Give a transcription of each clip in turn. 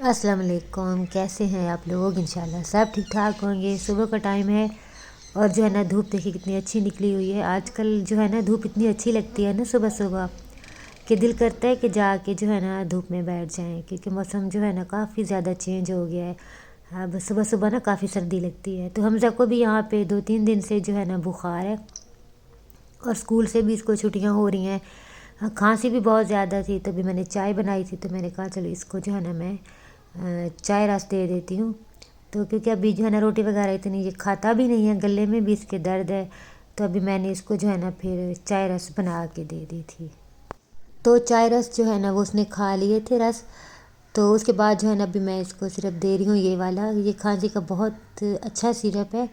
अस्सलाम वालेकुम। कैसे हैं आप लोग? इंशाल्लाह सब ठीक ठाक होंगे। सुबह का टाइम है और जो है ना धूप देखिए कितनी अच्छी निकली हुई है। आजकल जो है ना धूप इतनी अच्छी लगती है ना सुबह सुबह कि दिल करता है कि जाके जो है ना धूप में बैठ जाएं, क्योंकि मौसम जो है ना काफ़ी ज़्यादा चेंज हो गया है। अब सुबह सुबह ना काफ़ी सर्दी लगती है। तो हमज़ा को भी यहाँ पे 2-3 दिन से जो है ना बुखार है और स्कूल से भी इसको छुट्टियाँ हो रही हैं। खांसी भी बहुत ज़्यादा थी, तो भी मैंने चाय बनाई थी, तो मैंने कहा चलो इसको जो है ना मैं चाय रस दे देती हूँ। तो क्योंकि अभी जो है ना रोटी वगैरह इतनी ये खाता भी नहीं है, गले में भी इसके दर्द है, तो अभी मैंने इसको जो है ना फिर चाय रस बना के दे दी थी। तो चाय रस जो है ना वो उसने खा लिए थे रस। तो उसके बाद जो है ना अभी मैं इसको सिरप दे रही हूँ, ये वाला, ये खांसी का बहुत अच्छा सिरप है।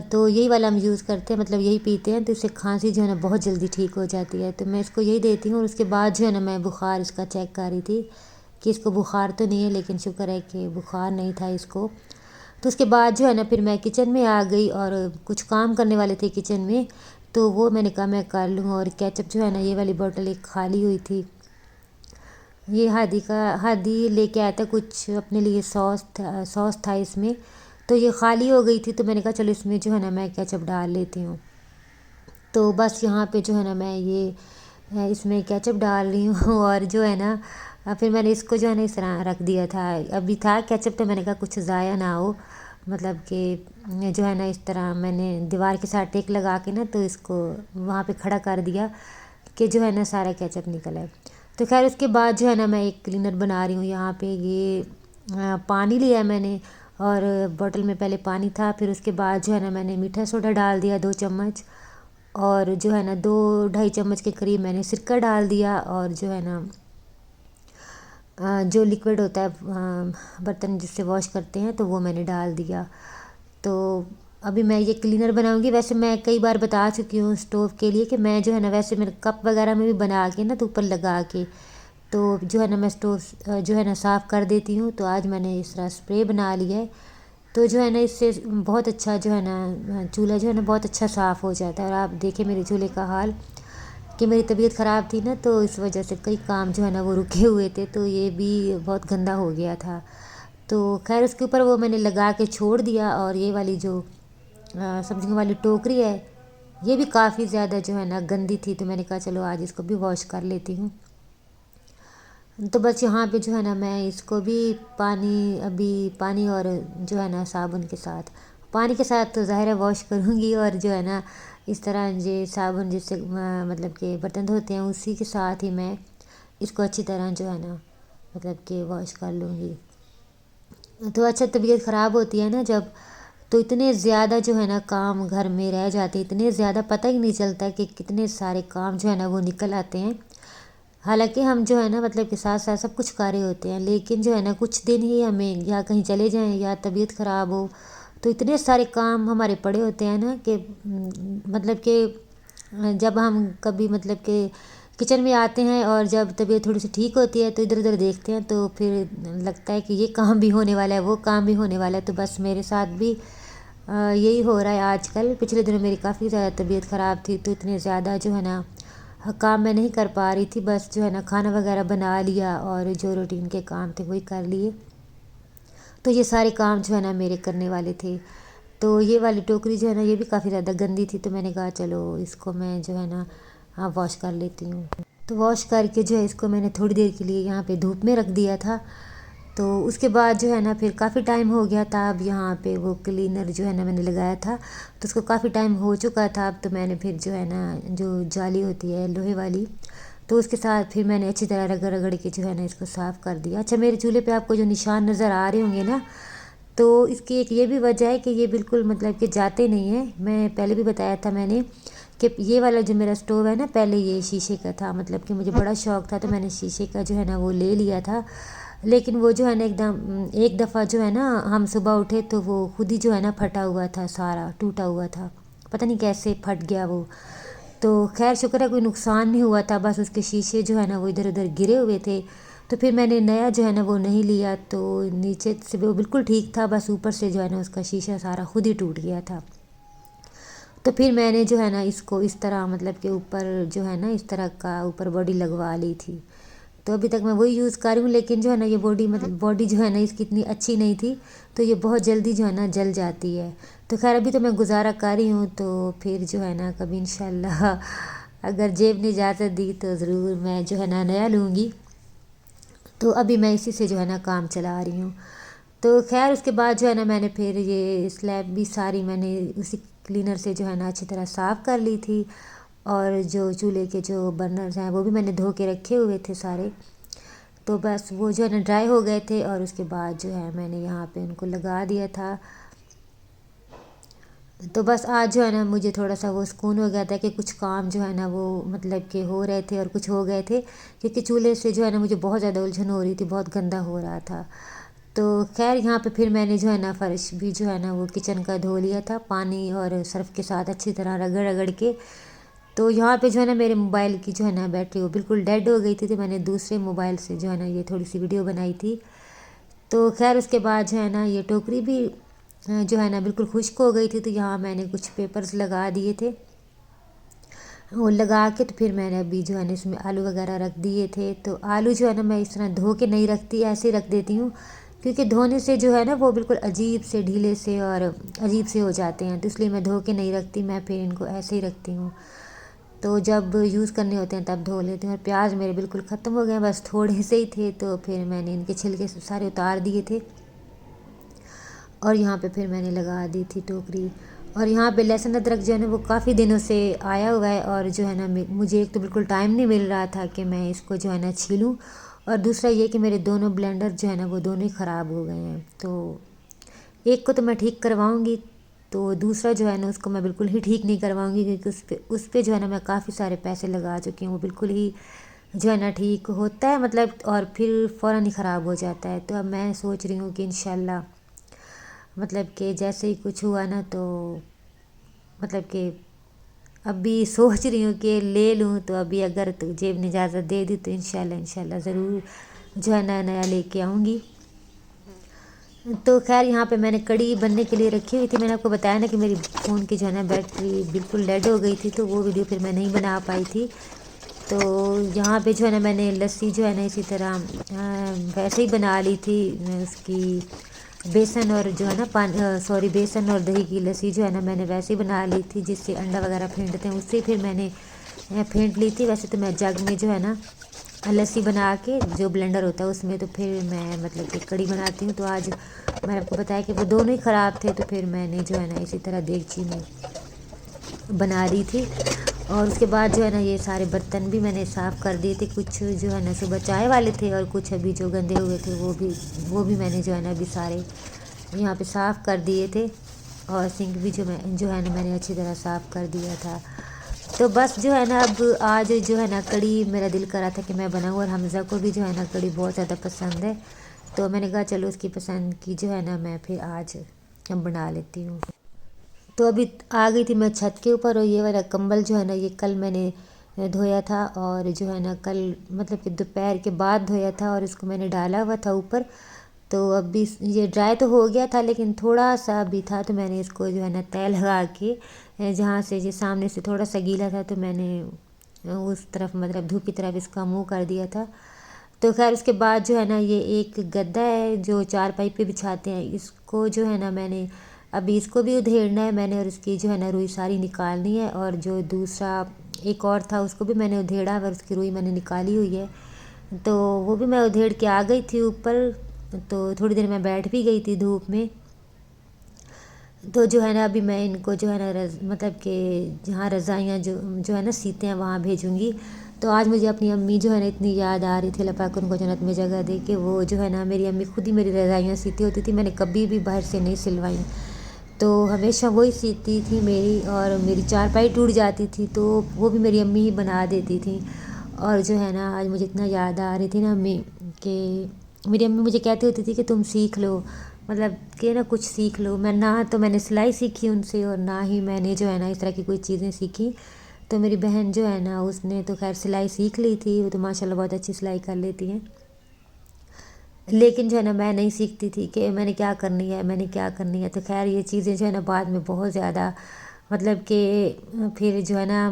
तो यही वाला हम यूज़ करते हैं, मतलब यही पीते हैं, तो इससे खांसी जो है ना बहुत जल्दी ठीक हो जाती है। तो मैं इसको यही देती हूँ। और उसके बाद जो है ना मैं बुखार इसका चेक कर रही थी कि इसको बुखार तो नहीं है, लेकिन शुक्र है कि बुखार नहीं था इसको। तो उसके बाद जो है ना फिर मैं किचन में आ गई और कुछ काम करने वाले थे किचन में, तो वो मैंने कहा मैं कर लूँ। और केचप जो है ना ये वाली बोतल एक खाली हुई थी, ये हादी लेके आया था कुछ अपने लिए, सॉस था इसमें, तो ये खाली हो गई थी। तो मैंने कहा चलो इसमें जो है ना मैं केचप डाल लेती हूँ। तो बस यहाँ पे जो है ना मैं ये इसमें केचप डाल रही हूँ और जो है ना फिर मैंने इसको जो है ना इस तरह रख दिया था। अभी था केचप, तो मैंने कहा कुछ ज़ाया ना हो, मतलब कि जो है ना इस तरह मैंने दीवार के साथ टेक लगा के ना तो इसको वहाँ पे खड़ा कर दिया कि जो है ना सारा केचप निकल आए। तो खैर उसके बाद जो है ना मैं एक क्लीनर बना रही हूँ। यहाँ पे ये पानी लिया मैंने और बोतल में पहले पानी था, फिर उसके बाद जो है ना मैंने मीठा सोडा डाल दिया 2 चम्मच, और जो है ना 2-2.5 चम्मच के करीब मैंने सिरका डाल दिया, और जो है ना जो लिक्विड होता है बर्तन जिससे वॉश करते हैं तो वो मैंने डाल दिया। तो अभी मैं ये क्लीनर बनाऊंगी। वैसे मैं कई बार बता चुकी हूँ स्टोव के लिए कि मैं जो है ना वैसे मेरे कप वगैरह में भी बना के ना तो ऊपर लगा के तो जो है ना मैं स्टोव जो है ना साफ़ कर देती हूँ। तो आज मैंने इस तरह स्प्रे बना लिया है, तो जो है ना इससे बहुत अच्छा जो है ना चूल्हा जो है ना बहुत अच्छा साफ़ हो जाता है। और आप देखें मेरे चूल्हे का हाल, कि मेरी तबीयत ख़राब थी ना, तो इस वजह से कई काम जो है ना वो रुके हुए थे, तो ये भी बहुत गंदा हो गया था। तो खैर उसके ऊपर वो मैंने लगा के छोड़ दिया। और ये वाली जो सब्जियों वाली टोकरी है, ये भी काफ़ी ज़्यादा जो है ना गंदी थी, तो मैंने कहा चलो आज इसको भी वॉश कर लेती हूँ। तो बस यहाँ पे जो है ना मैं इसको भी अभी पानी और जो है ना साबुन के साथ, पानी के साथ तो ज़ाहिर है वॉश करूँगी, और जो है ना इस तरह ये साबुन जिससे मतलब कि बर्तन धोते हैं उसी के साथ ही मैं इसको अच्छी तरह जो है ना मतलब कि वॉश कर लूँगी। तो अच्छा, तबीयत ख़राब होती है ना जब, तो इतने ज़्यादा जो है ना काम घर में रह जाते हैं, इतने ज़्यादा पता ही नहीं चलता कि कितने सारे काम जो है ना वो निकल आते हैं। हालांकि हम जो है ना मतलब कि साथ साथ सब कुछ कर रहे होते हैं, लेकिन जो है ना कुछ दिन ही हमें या कहीं चले जाएं या तबीयत ख़राब हो, तो इतने सारे काम हमारे पड़े होते हैं ना कि मतलब कि जब हम कभी मतलब कि किचन में आते हैं और जब तबीयत थोड़ी सी ठीक होती है तो इधर उधर देखते हैं, तो फिर लगता है कि ये काम भी होने वाला है, वो काम भी होने वाला है। तो बस मेरे साथ भी यही हो रहा है आजकल। पिछले दिनों मेरी काफ़ी ज़्यादा तबीयत ख़राब थी, तो इतने ज़्यादा जो है ना काम मैं नहीं कर पा रही थी। बस जो है ना खाना वगैरह बना लिया और जो रूटीन के काम थे वही कर लिए। तो ये सारे काम जो है ना मेरे करने वाले थे। तो ये वाली टोकरी जो है ना ये भी काफ़ी ज़्यादा गंदी थी, तो मैंने कहा चलो इसको मैं जो है ना वॉश कर लेती हूँ। तो वॉश करके जो है इसको मैंने थोड़ी देर के लिए यहाँ पे धूप में रख दिया था। तो उसके बाद जो है ना फिर काफ़ी टाइम हो गया था। अब यहाँ पे वो क्लीनर जो है ना मैंने लगाया था, तो उसको काफ़ी टाइम हो चुका था। अब तो मैंने फिर जो है ना जो जाली होती है लोहे वाली, तो उसके साथ फिर मैंने अच्छी तरह रगड़ रगड़ के जो है ना इसको साफ़ कर दिया। अच्छा, मेरे चूल्हे पे आपको जो निशान नज़र आ रहे होंगे ना, तो इसकी एक ये भी वजह है कि ये बिल्कुल मतलब कि जाते नहीं हैं। मैं पहले भी बताया था मैंने कि ये वाला जो मेरा स्टोव है ना, पहले ये शीशे का था, मतलब कि मुझे बड़ा शौक़ था, तो मैंने शीशे का जो है ना वो ले लिया था। लेकिन वो जो है ना एकदम एक दफ़ा जो है ना हम सुबह उठे तो वो खुद ही जो है ना फटा हुआ था, सारा टूटा हुआ था, पता नहीं कैसे फट गया वो। तो खैर शुक्र है कोई नुकसान नहीं हुआ था, बस उसके शीशे जो है ना वो इधर उधर गिरे हुए थे। तो फिर मैंने नया जो है ना वो नहीं लिया, तो नीचे से वो बिल्कुल ठीक था, बस ऊपर से जो है ना उसका शीशा सारा खुद ही टूट गया था। तो फिर मैंने जो है ना इसको इस तरह मतलब कि ऊपर जो है ना इस तरह का ऊपर बॉडी लगवा ली थी। तो अभी तक मैं वही यूज़ कर रही हूँ, लेकिन जो है ना ये बॉडी जो है ना इसकी इतनी अच्छी नहीं थी, तो ये बहुत जल्दी जो है ना जल जाती है। तो खैर अभी तो मैं गुजारा कर रही हूँ, तो फिर जो है ना कभी इंशाल्लाह अगर जेब ने इजाज़त दी तो ज़रूर मैं जो है ना नया लूँगी। तो अभी मैं इसी से जो है ना काम चला रही हूँ। तो खैर उसके बाद जो है ना मैंने फिर ये स्लैब भी सारी मैंने उसी क्लीनर से जो है ना अच्छी तरह साफ़ कर ली थी, और जो चूल्हे के जो बर्नर्स हैं वो भी मैंने धो के रखे हुए थे सारे। तो बस वो जो है ना ड्राई हो गए थे, और उसके बाद जो है मैंने यहाँ पे उनको लगा दिया था। तो बस आज जो है ना मुझे थोड़ा सा वो सुकून हो गया था कि कुछ काम जो है ना वो मतलब कि हो रहे थे और कुछ हो गए थे, क्योंकि चूल्हे से जो है ना मुझे बहुत ज़्यादा उलझन हो रही थी, बहुत गंदा हो रहा था। तो खैर यहाँ पे फिर मैंने जो है ना फ़र्श भी जो है ना वो किचन का धो लिया था पानी और सर्फ़ के साथ अच्छी तरह रगड़ रगड़ के। तो यहाँ पे जो है ना मेरे मोबाइल की जो है ना बैटरी वो बिल्कुल डेड हो गई थी, तो मैंने दूसरे मोबाइल से जो है ना ये थोड़ी सी वीडियो बनाई थी। तो खैर उसके बाद जो है ना ये टोकरी भी जो है ना बिल्कुल खुश्क हो गई थी, तो यहाँ मैंने कुछ पेपर्स लगा दिए थे, वो लगा के तो फिर मैंने अभी जो है ना इसमें आलू वगैरह रख दिए थे। तो आलू जो है ना मैं इस तरह धो के नहीं रखती, ऐसे ही रख देती हूँ, क्योंकि धोने से जो है ना वो बिल्कुल अजीब से ढीले से और अजीब से हो जाते हैं, तो इसलिए मैं धो के नहीं रखती, मैं फिर इनको ऐसे ही रखती हूँ। तो जब यूज़ करने होते हैं तब धो लेते हैं। और प्याज मेरे बिल्कुल ख़त्म हो गए, बस थोड़े से ही थे, तो फिर मैंने इनके छिलके सारे उतार दिए थे, और यहाँ पे फिर मैंने लगा दी थी टोकरी। और यहाँ पे लहसुन अदरक जो है ना वो काफ़ी दिनों से आया हुआ है, और जो है ना मुझे एक तो बिल्कुल टाइम नहीं मिल रहा था कि मैं इसको जो है ना छीलूँ, और दूसरा ये कि मेरे दोनों ब्लेंडर जो है ना वो दोनों ही ख़राब हो गए हैं। तो एक को तो मैं ठीक करवाऊँगी, तो दूसरा जो है ना उसको मैं बिल्कुल ही ठीक नहीं करवाऊँगी, क्योंकि उस पे जो है ना मैं काफ़ी सारे पैसे लगा चुकी हूँ, वो बिल्कुल ही जो है ना ठीक होता है मतलब, और फिर फ़ौरन ही ख़राब हो जाता है। तो अब मैं सोच रही हूँ कि इंशाल्लाह मतलब कि जैसे ही कुछ हुआ ना, तो मतलब कि अभी सोच रही हूँ कि ले लूँ, तो अभी अगर तो जेब ने इजाज़त दे दी तो इंशाल्लाह ज़रूर जो है ना नया लेके आऊँगी। तो खैर यहाँ पे मैंने कड़ी बनने के लिए रखी हुई थी। मैंने आपको बताया ना कि मेरी फ़ोन की जो है ना बैटरी बिल्कुल डेड हो गई थी, तो वो वीडियो फिर मैं नहीं बना पाई थी। तो यहाँ पे जो है ना मैंने लस्सी जो है ना इसी तरह वैसे ही बना ली थी, उसकी बेसन और जो है ना बेसन और दही की लस्सी जो है ना मैंने वैसे ही बना ली थी, जिससे अंडा वगैरह फेंटते हैं उससे फिर मैंने फेंट ली थी। वैसे तो मैं जग में जो है ना लस्सी बना के जो ब्लेंडर होता है उसमें तो फिर मैं मतलब कि कड़ी बनाती हूँ। तो आज मैंने आपको बताया कि वो दोनों ही ख़राब थे, तो फिर मैंने जो है ना इसी तरह देगची में बना ली थी। और उसके बाद जो है ना ये सारे बर्तन भी मैंने साफ़ कर दिए थे, कुछ जो है ना सुबह चाय वाले थे, और कुछ अभी जो गंदे हुए थे वो भी मैंने जो है ना अभी सारे यहाँ पे साफ़ कर दिए थे। और सिंक भी जो है ना मैंने अच्छी तरह साफ़ कर दिया था। तो बस जो है ना अब आज जो है ना कड़ी मेरा दिल कर रहा था कि मैं बनाऊँ, और हमज़ा को भी जो है ना कड़ी बहुत ज़्यादा पसंद है, तो मैंने कहा चलो उसकी पसंद की जो है ना मैं फिर आज बना लेती हूँ। तो अभी आ गई थी मैं छत के ऊपर, और ये वाला कंबल जो है ना ये कल मैंने धोया था, और जो है ना कल मतलब कि दोपहर के बाद धोया था, और इसको मैंने डाला हुआ था ऊपर। तो अभी ये ड्राई तो हो गया था, लेकिन थोड़ा सा भी था, तो मैंने इसको जो है ना तय लगा के जहाँ से ये सामने से थोड़ा सा गीला था, तो मैंने उस तरफ मतलब धूप की तरफ इसका मुँह कर दिया था। तो खैर उसके बाद जो है ना ये एक गद्दा है जो चारपाई पे बिछाते हैं, इसको जो है ना मैंने अभी इसको भी उधेड़ना है मैंने, और इसकी जो है ना रुई सारी निकालनी है। और जो दूसरा एक और था उसको भी मैंने उधेड़ा, और उसकी रुई मैंने निकाली हुई है, तो वो भी मैं उधेड़ के आ गई थी ऊपर। तो थोड़ी देर मैं बैठ भी गई थी धूप में। तो जो है ना अभी मैं इनको जो है ना मतलब कि जहाँ रज़ाइयाँ जो है ना सीते हैं वहाँ भेजूँगी। तो आज मुझे अपनी अम्मी जो है ना इतनी याद आ रही थी, अल्लाह पाक उनको जन्नत में जगह दे के। वो जो है ना मेरी अम्मी खुद ही मेरी रज़ाइयाँ सीती होती थी, मैंने कभी भी बाहर से नहीं सिलवाई, तो हमेशा वही सीती थी मेरी। और मेरी चारपाई टूट जाती थी तो वो भी मेरी अम्मी ही बना देती थी। और जो है ना आज मुझे इतना याद आ रही थी ना अम्मी कि मेरी अम्मी मुझे कहती होती थी कि तुम सीख लो, मतलब कि ना कुछ सीख लो। मैं ना तो मैंने सिलाई सीखी उनसे, और ना ही मैंने जो है ना इस तरह की कोई चीज़ें सीखी। तो मेरी बहन जो है ना उसने तो खैर सिलाई सीख ली थी, वो तो माशाल्लाह बहुत अच्छी सिलाई कर लेती हैं। लेकिन जो है ना मैं नहीं सीखती थी कि मैंने क्या करनी है, मैंने क्या करनी है। तो खैर ये चीज़ें जो है ना बाद में बहुत ज़्यादा मतलब कि फिर जो है ना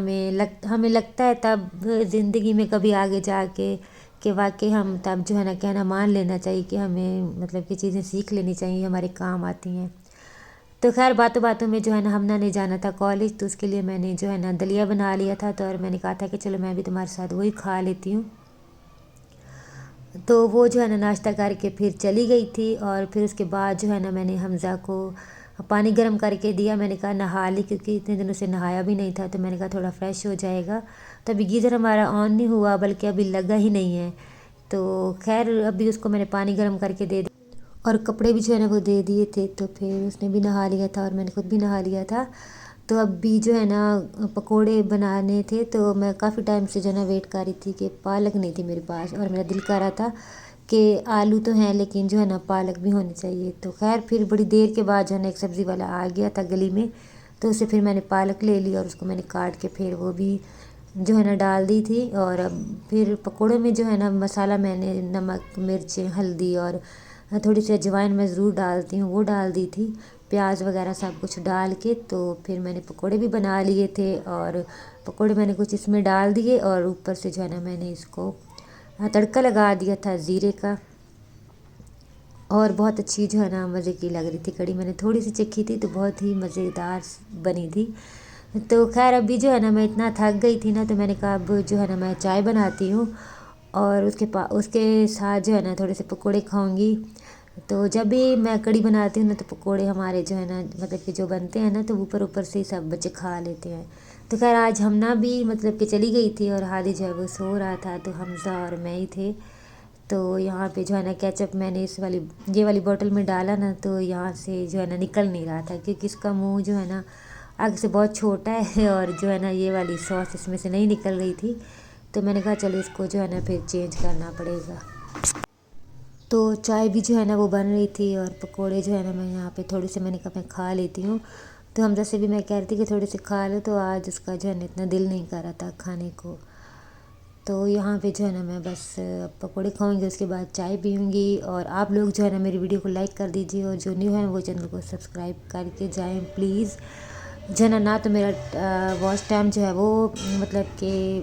हमें लगता है तब ज़िंदगी में कभी आगे जाके کہ واقعی ہم تب جو ہے نا کہنا مان لینا چاہیے کہ ہمیں مطلب کہ چیزیں سیکھ لینی چاہیے، ہمارے کام آتی ہیں۔ تو خیر باتوں باتوں میں جو ہے نا ہمنا نے جانا تھا کالج، تو اس کے لیے میں نے جو ہے نا دلیا بنا لیا تھا، تو اور میں نے کہا تھا کہ چلو میں بھی تمہارے ساتھ وہی کھا لیتی ہوں۔ تو وہ جو ہے نا ناشتہ کر کے پھر چلی گئی تھی، اور پھر اس کے بعد جو ہے نا میں نے حمزہ کو پانی گرم کر کے دیا۔ میں نے کہا نہا لی، کیونکہ اتنے دنوں سے نہایا بھی نہیں تھا، تو میں نے کہا تھوڑا فریش ہو جائے گا۔ تو ابھی گیزر ہمارا آن نہیں ہوا، بلکہ ابھی لگا ہی نہیں ہے، تو خیر ابھی اس کو میں نے پانی گرم کر کے دے دیا، اور کپڑے بھی جو ہے نا وہ دے دیے تھے، تو پھر اس نے بھی نہا لیا تھا اور میں نے خود بھی نہا لیا تھا۔ تو اب بھی جو ہے نا پکوڑے بنانے تھے، تو میں کافی ٹائم سے جو ہے نا ویٹ کر رہی تھی کہ پالک نہیں تھی میرے پاس، اور میرا دل کر رہا تھا کہ آلو تو ہیں لیکن جو ہے نا پالک بھی ہونی چاہیے۔ تو خیر پھر بڑی دیر کے بعد جو ہے نا ایک سبزی والا آ گیا تھا گلی میں، تو اسے پھر میں نے پالک لے لی، اور اس کو میں نے کاٹ کے پھر وہ بھی جو ہے نا ڈال دی تھی۔ اور اب پھر پکوڑوں میں جو ہے نا مسالہ میں نے نمک، مرچ، ہلدی اور تھوڑی سی اجوائن میں ضرور ڈالتی ہوں، وہ ڈال دی تھی، پیاز وغیرہ سب کچھ ڈال کے۔ تو پھر میں نے پکوڑے بھی بنا لیے تھے، اور پکوڑے میں نے کچھ اس میں ڈال دیے، اور اوپر سے جو ہے نا میں نے اس کو تڑکا لگا دیا تھا زیرے کا، اور بہت اچھی جو ہے نا مزے کی لگ رہی تھی کڑی۔ میں نے تھوڑی سی چکھی تھی تو بہت ہی مزیدار بنی تھی۔ تو خیر ابھی جو ہے نا میں اتنا تھک گئی تھی نا، تو میں نے کہا اب جو ہے نا میں چائے بناتی ہوں، اور اس کے ساتھ جو ہے نا تھوڑے سے پکوڑے کھاؤں گی۔ تو جب بھی میں کڑی بناتی ہوں نا، تو پکوڑے ہمارے جو ہے نا مطلب کہ جو بنتے ہیں نا، تو اوپر اوپر سے ہی سب بچے کھا لیتے ہیں۔ تو خیر آج ہمنا بھی مطلب کہ چلی گئی تھی، اور ہادی جو ہے وہ سو رہا تھا، تو حمزہ اور میں ہی تھے۔ تو یہاں پہ جو ہے نا کیچپ میں نے یہ والی بوٹل میں ڈالا نا، تو یہاں سے جو ہے نا نکل نہیں رہا تھا، کیونکہ اس کا منہ جو ہے نا آگے سے بہت چھوٹا ہے، اور جو ہے نا یہ والی سوس اس میں سے نہیں نکل رہی تھی۔ تو میں نے کہا چلو اس کو جو ہے نا پھر چینج کرنا پڑے گا۔ تو چائے بھی جو ہے نا وہ بن رہی تھی، اور پکوڑے جو ہے نا میں یہاں پہ تھوڑے سے میں نے کہا میں کھا لیتی ہوں۔ تو حمزہ سے بھی میں کہہ رہی تھی کہ تھوڑے سے کھا لو، تو آج اس کا جو ہے نا اتنا دل نہیں کر رہا تھا کھانے کو۔ تو یہاں پہ جو ہے نا میں بس پکوڑے کھاؤں گی، اس کے بعد چائے پیوں گی۔ اور آپ لوگ جو ہے نا میری ویڈیو کو لائک کر دیجیے، اور جو نیو ہیں وہ چینل کو سبسکرائب کر کے جائیں پلیز۔ جو ہے نا تو میرا واچ ٹائم جو ہے وہ مطلب کہ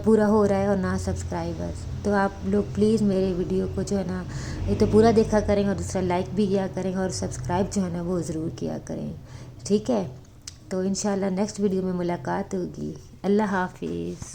پورا ہو رہا ہے، اور نہ سبسکرائبرز، تو آپ لوگ پلیز میرے ویڈیو کو جو ہے نا ایک تو پورا دیکھا کریں، اور دوسرا لائک بھی کیا کریں، اور سبسکرائب جو ہے نا وہ ضرور کیا کریں، ٹھیک ہے؟ تو انشاءاللہ نیکسٹ ویڈیو میں ملاقات ہوگی۔ اللہ حافظ۔